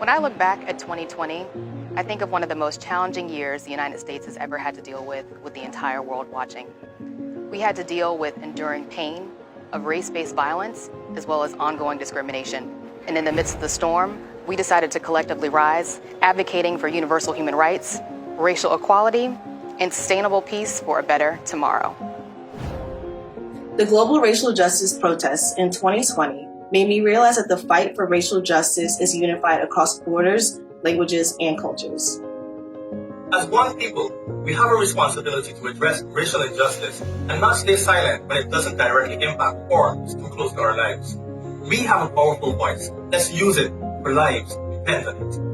When I look back at 2020, I think of one of the most challenging years the United States has ever had to deal with the entire world watching. We had to deal with enduring pain of race-based violence, as well as ongoing discrimination. And in the midst of the storm, we decided to collectively rise, advocating for universal human rights, racial equality, and sustainable peace for a better tomorrow. The global racial justice protests in 2020 made me realize that the fight for racial justice is unified across borders, languages, and cultures. As one people, we have a responsibility to address racial injustice and not stay silent when it doesn't directly impact or is too close to our lives. We have a powerful voice. Let's use it for lives depend on it.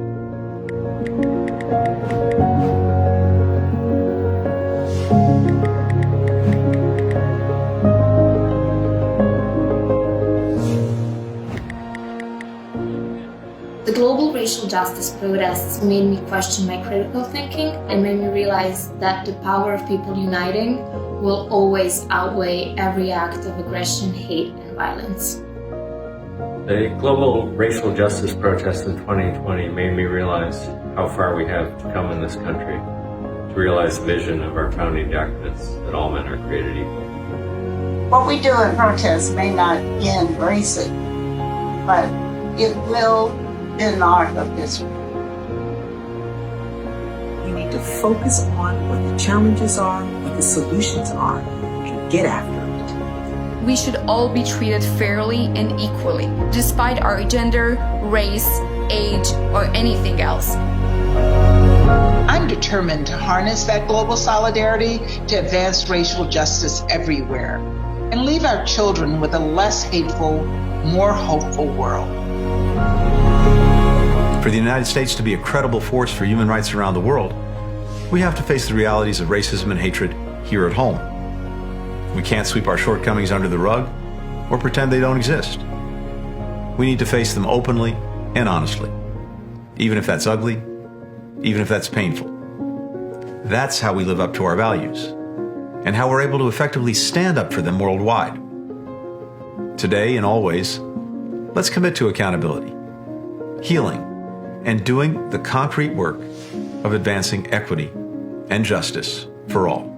The global racial justice protests made me question my critical thinking and made me realize that the power of people uniting will always outweigh every act of aggression, hate, and violence. The global racial justice protests in 2020 made me realize how far we have come in this country, to realize the vision of our founding documents that all men are created equal. What we do in protests may not end racism, but it will in the arc of history. You need to focus on what the challenges are, what the solutions are, and get after it. We should all be treated fairly and equally, despite our gender, race, age, or anything else. I'm determined to harness that global solidarity to advance racial justice everywhere and leave our children with a less hateful, more hopeful world. For the United States to be a credible force for human rights around the world, we have to face the realities of racism and hatred here at home. We can't sweep our shortcomings under the rug or pretend they don't exist. We need to face them openly and honestly, even if that's ugly, even if that's painful. That's how we live up to our values and how we're able to effectively stand up for them worldwide. Today and always, let's commit to accountability, healing, and doing the concrete work of advancing equity and justice for all.